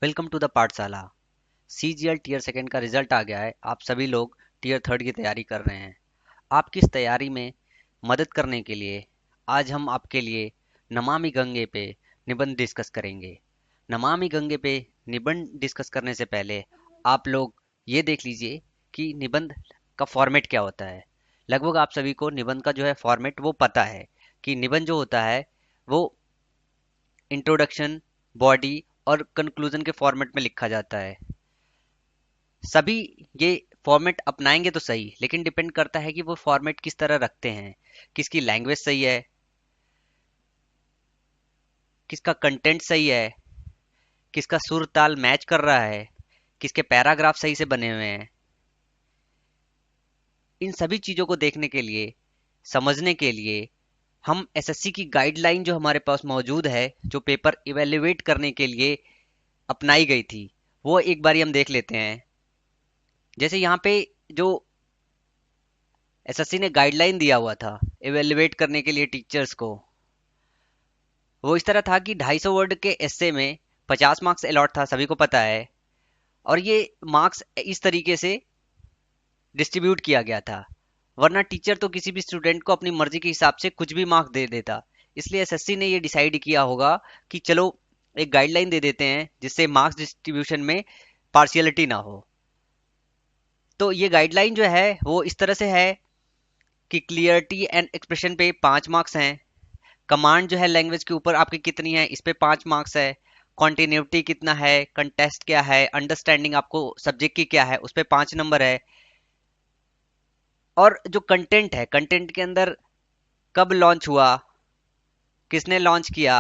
Welcome to the पाठशाला। CGL tier second का result आ गया है। आप सभी लोग टीयर थर्ड की तैयारी कर रहे हैं। आपकी इस तैयारी में मदद करने के लिए आज हम आपके लिए नमामि गंगे पे निबंध डिस्कस करेंगे। नमामि गंगे पे निबंध डिस्कस करने से पहले आप लोग ये देख लीजिए कि निबंध का फॉर्मेट क्या होता है। लगभग आप सभी को निबंध का जो है फॉर्मेट वो पता है कि निबंध जो होता है वो इंट्रोडक्शन, बॉडी और कंक्लूजन के फॉर्मेट में लिखा जाता है। सभी ये फॉर्मेट अपनाएंगे तो सही, लेकिन डिपेंड करता है कि वो फॉर्मेट किस तरह रखते हैं, किसकी लैंग्वेज सही है, किसका कंटेंट सही है, किसका सुर ताल मैच कर रहा है, किसके पैराग्राफ सही से बने हुए हैं। इन सभी चीजों को देखने के लिए, समझने के लिए हम एसएससी की गाइडलाइन जो हमारे पास मौजूद है, जो पेपर इवेल्युएट करने के लिए अपनाई गई थी, वो एक बारी हम देख लेते हैं। जैसे यहाँ पे जो एसएससी ने गाइडलाइन दिया हुआ था इवेल्युएट करने के लिए टीचर्स को, वो इस तरह था कि 250 वर्ड के एस्से में 50 मार्क्स अलॉट था, सभी को पता है। और ये मार्क्स इस तरीके से डिस्ट्रीब्यूट किया गया था, वरना टीचर तो किसी भी स्टूडेंट को अपनी मर्जी के हिसाब से कुछ भी मार्क्स दे देता। इसलिए एसएससी ने ये डिसाइड किया होगा कि चलो एक गाइडलाइन दे देते हैं जिससे मार्क्स डिस्ट्रीब्यूशन में पार्शियलिटी ना हो। तो ये गाइडलाइन जो है वो इस तरह से है कि क्लियरिटी एंड एक्सप्रेशन पे 5 मार्क्स हैं, कमांड जो है लैंग्वेज के ऊपर आपकी कितनी है इस पे 5 मार्क्स है, कॉन्टिन्यूटी कितना है, कंटेस्ट क्या है, अंडरस्टैंडिंग आपको सब्जेक्ट की क्या है उस पे 5 नंबर है। और जो कंटेंट है, कंटेंट के अंदर कब लॉन्च हुआ, किसने लॉन्च किया,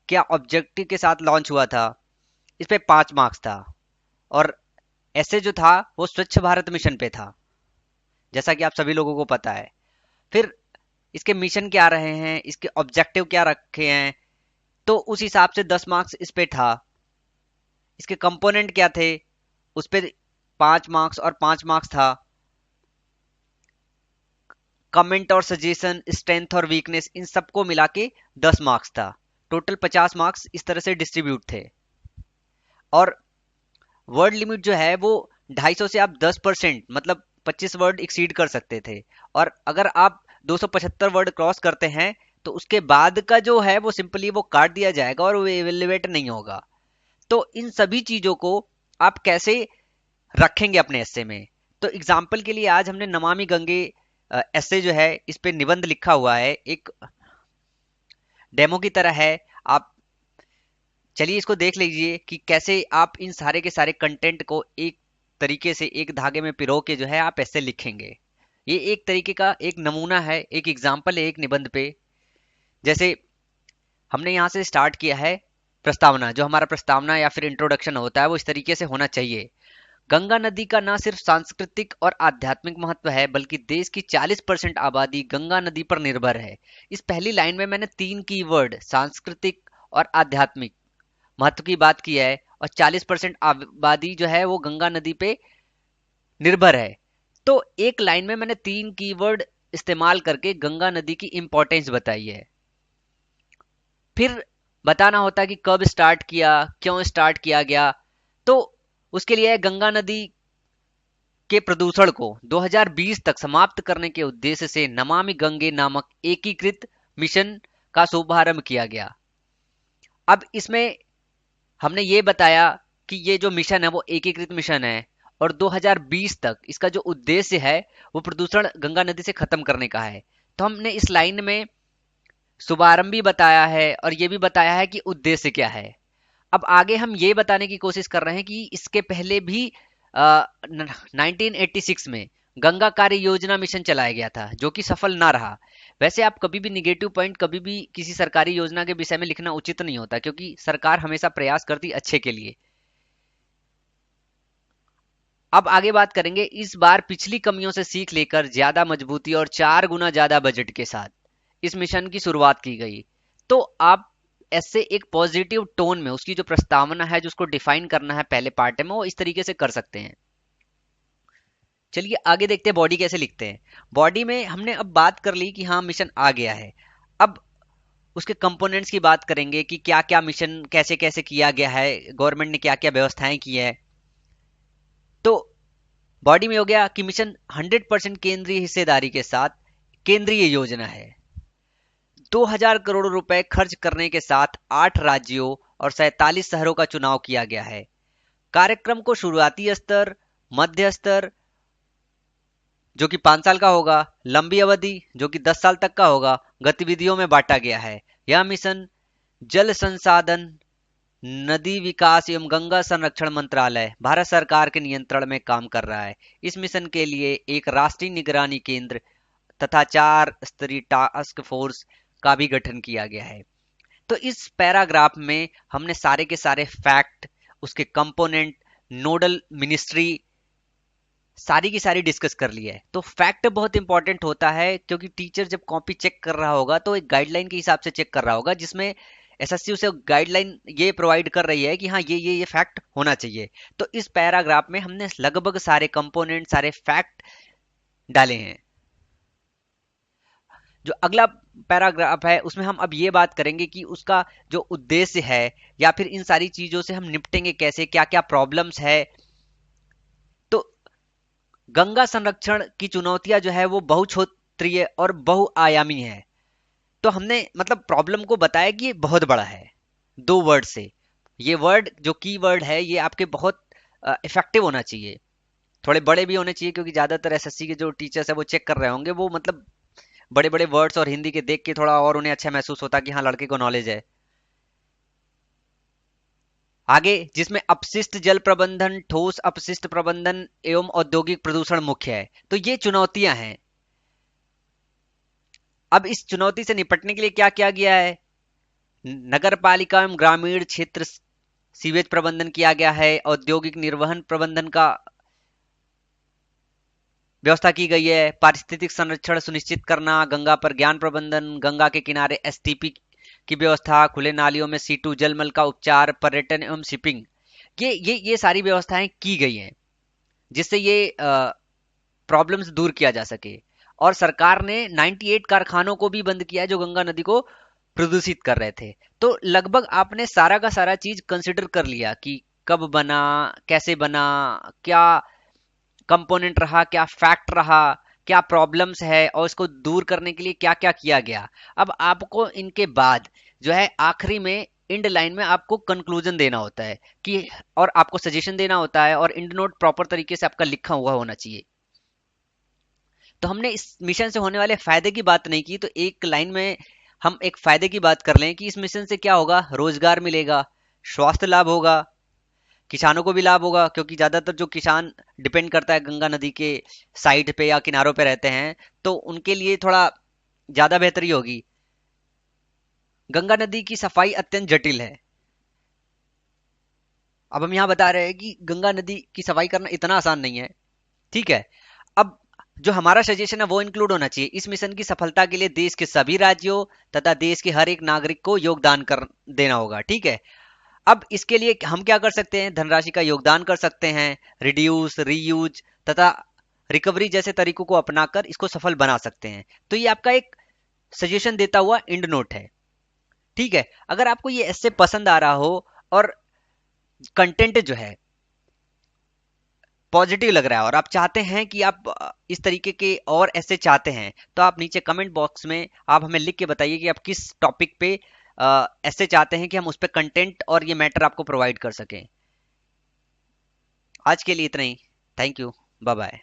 क्या ऑब्जेक्टिव के साथ लॉन्च हुआ था, इस पे 5 मार्क्स था। और ऐसे जो था वो स्वच्छ भारत मिशन पे था, जैसा कि आप सभी लोगों को पता है। फिर इसके मिशन क्या रहे हैं, इसके ऑब्जेक्टिव क्या रखे हैं, तो उस हिसाब से 10 मार्क्स इस पे था। इसके कंपोनेंट क्या थे उस पे 5 मार्क्स और 5 मार्क्स था। कमेंट और सजेशन, स्ट्रेंथ और वीकनेस, इन सबको मिला के 10 मार्क्स था। टोटल 50 मार्क्स इस तरह से डिस्ट्रीब्यूट थे। और वर्ड लिमिट जो है वो 250 से आप 10% मतलब 25 वर्ड एक्सीड कर सकते थे। और अगर आप 275 वर्ड क्रॉस करते हैं तो उसके बाद का जो है वो सिंपली वो काट दिया जाएगा और वो इवेल्युएट नहीं होगा। तो इन सभी चीजों को आप कैसे रखेंगे अपने एस्से में। तो एग्जाम्पल के लिए आज हमने नमामि गंगे एस्से जो है इस पे निबंध लिखा हुआ है, एक डेमो की तरह है। आप चलिए इसको देख लीजिए कि कैसे आप इन सारे के सारे कंटेंट को एक तरीके से एक धागे में पिरो के जो है आप ऐसे लिखेंगे। ये एक तरीके का एक नमूना है, एक एग्जाम्पल है एक निबंध पे। जैसे हमने यहाँ से स्टार्ट किया है प्रस्तावना, जो हमारा प्रस्तावना या फिर इंट्रोडक्शन होता है वो इस तरीके से होना चाहिए। गंगा नदी का न सिर्फ सांस्कृतिक और आध्यात्मिक महत्व है, बल्कि देश की 40% आबादी गंगा नदी पर निर्भर है। इस पहली लाइन में मैंने 3 कीवर्ड सांस्कृतिक और आध्यात्मिक महत्व की बात की है, और 40% आबादी जो है वो गंगा नदी पे निर्भर है। तो एक लाइन में मैंने 3 कीवर्ड इस्तेमाल करके गंगा नदी की इंपॉर्टेंस बताई है। फिर बताना होता है कि कब स्टार्ट किया, क्यों स्टार्ट किया गया। तो उसके लिए गंगा नदी के प्रदूषण को 2020 तक समाप्त करने के उद्देश्य से नमामि गंगे नामक एकीकृत मिशन का शुभारंभ किया गया। अब इसमें हमने ये बताया कि ये जो मिशन है वो एकीकृत मिशन है, और 2020 तक इसका जो उद्देश्य है वो प्रदूषण गंगा नदी से खत्म करने का है। तो हमने इस लाइन में शुभारंभ भी बताया है और ये भी बताया है कि उद्देश्य क्या है। अब आगे हम ये बताने की कोशिश कर रहे हैं कि इसके पहले भी 1986 में गंगा कार्य योजना मिशन चलाया गया था, जो कि सफल ना रहा। वैसे आप कभी भी निगेटिव पॉइंट कभी भी किसी सरकारी योजना के विषय में लिखना उचित नहीं होता, क्योंकि सरकार हमेशा प्रयास करती अच्छे के लिए। अब आगे बात करेंगे, इस बार पिछली कमियों से सीख लेकर ज्यादा मजबूती और 4 गुना ज्यादा बजट के साथ इस मिशन की शुरुआत की गई। तो आप ऐसे एक पॉजिटिव टोन में उसकी जो प्रस्तावना है, जो उसको डिफाइन करना है पहले पार्ट में, वो इस तरीके से कर सकते हैं। चलिए आगे देखते हैं बॉडी कैसे लिखते हैं। बॉडी में हमने अब बात कर ली कि हाँ मिशन आ गया है। अब उसके कंपोनेंट्स की बात करेंगे कि क्या क्या मिशन कैसे कैसे किया गया है, गवर्नमेंट ने क्या क्या व्यवस्थाएं की है। तो बॉडी में हो गया कि मिशन 100% केंद्रीय हिस्सेदारी के साथ केंद्रीय योजना है। 2000 करोड़ रुपए खर्च करने के साथ 8 राज्यों और 47 शहरों का चुनाव किया गया है। कार्यक्रम को शुरुआती स्तर, मध्य स्तर जो कि 5 साल का होगा, लंबी अवधि जो कि 10 साल तक का होगा, गतिविधियों में बांटा गया है। यह मिशन जल संसाधन, नदी विकास एवं गंगा संरक्षण मंत्रालय भारत सरकार के नियंत्रण में काम कर रहा है। इस मिशन के लिए एक राष्ट्रीय निगरानी केंद्र तथा 4 स्तरीय टास्क फोर्स का भी गठन किया गया है। तो इस पैराग्राफ में हमने सारे के सारे फैक्ट, उसके कंपोनेंट, नोडल मिनिस्ट्री सारी की सारी डिस्कस कर ली है। तो फैक्ट बहुत इंपॉर्टेंट होता है क्योंकि टीचर जब कॉपी चेक कर रहा होगा तो एक गाइडलाइन के हिसाब से चेक कर रहा होगा, जिसमें एसएससी उसे गाइडलाइन ये प्रोवाइड कर रही है कि हाँ ये फैक्ट होना चाहिए। तो इस पैराग्राफ में हमने लगभग सारे कंपोनेंट, सारे फैक्ट डाले हैं। जो अगला पैराग्राफ है उसमें हम अब ये बात करेंगे कि उसका जो उद्देश्य है या फिर इन सारी चीजों से हम निपटेंगे कैसे, क्या क्या प्रॉब्लम्स है। तो गंगा संरक्षण की चुनौतियां जो है वो बहुक्षेत्रीय और बहुआयामी है। तो हमने मतलब प्रॉब्लम को बताया कि ये बहुत बड़ा है 2 वर्ड से। ये वर्ड जो की वर्ड है ये आपके बहुत इफेक्टिव होना चाहिए, थोड़े बड़े भी होने चाहिए, क्योंकि ज्यादातर एसएससी के जो टीचर्स है वो चेक कर रहे होंगे, वो मतलब बड़े बड़े वर्ड्स और हिंदी के देख के थोड़ा और उन्हें अच्छा महसूस होता कि हाँ लड़के को नॉलेज है। आगे जिसमें अपशिष्ट जल प्रबंधन, ठोस अपशिष्ट प्रबंधन एवं औद्योगिक प्रदूषण मुख्य है। तो ये चुनौतियां हैं। अब इस चुनौती से निपटने के लिए क्या किया गया है? नगर पालिका एवं ग्रामीण क्षेत्र सीवेज प्रबंधन किया गया है, औद्योगिक निर्वहन प्रबंधन का व्यवस्था की गई है, पारिस्थितिक संरक्षण सुनिश्चित करना, गंगा पर ज्ञान प्रबंधन, गंगा के किनारे एसटीपी की व्यवस्था, खुले नालियों में सीटू जलमल का उपचार, पर्यटन एवं शिपिंग, ये सारी व्यवस्थाएं की गई हैं जिससे ये प्रॉब्लम्स दूर किया जा सके। और सरकार ने 98 कारखानों को भी बंद किया है जो गंगा नदी को प्रदूषित कर रहे थे। तो लगभग आपने सारा का सारा चीज कंसिडर कर लिया कि कब बना, कैसे बना, क्या कंपोनेंट रहा, क्या फैक्ट रहा, क्या प्रॉब्लम्स है और इसको दूर करने के लिए क्या क्या किया गया। अब आपको इनके बाद जो है आखिरी में इंड लाइन में आपको कंक्लूजन देना होता है कि, और आपको सजेशन देना होता है, और इंड नोट प्रॉपर तरीके से आपका लिखा हुआ होना चाहिए। तो हमने इस मिशन से होने वाले फायदे की बात नहीं की, तो एक लाइन में हम एक फायदे की बात कर लें कि इस मिशन से क्या होगा। रोजगार मिलेगा, स्वास्थ्य लाभ होगा, किसानों को भी लाभ होगा, क्योंकि ज्यादातर जो किसान डिपेंड करता है गंगा नदी के साइड पे या किनारों पे रहते हैं, तो उनके लिए थोड़ा ज्यादा बेहतरी होगी। गंगा नदी की सफाई अत्यंत जटिल है। अब हम यहाँ बता रहे हैं कि गंगा नदी की सफाई करना इतना आसान नहीं है, ठीक है। अब जो हमारा सजेशन है वो इंक्लूड होना चाहिए। इस मिशन की सफलता के लिए देश के सभी राज्यों तथा देश के हर एक नागरिक को योगदान कर देना होगा, ठीक है। अब इसके लिए हम क्या कर सकते हैं? धनराशि का योगदान कर सकते हैं, रिड्यूस, रीयूज तथा रिकवरी जैसे तरीकों को अपनाकर इसको सफल बना सकते हैं। तो ये आपका एक सजेशन देता हुआ इंड नोट है, ठीक है। अगर आपको ये ऐसे पसंद आ रहा हो और कंटेंट जो है पॉजिटिव लग रहा है और आप चाहते हैं कि आप इस तरीके के और ऐसे चाहते हैं, तो आप नीचे कमेंट बॉक्स में आप हमें लिख के बताइए कि आप किस टॉपिक पे ऐसे चाहते हैं कि हम उस पर कंटेंट और ये मैटर आपको प्रोवाइड कर सकें। आज के लिए इतना ही। Thank you, bye bye.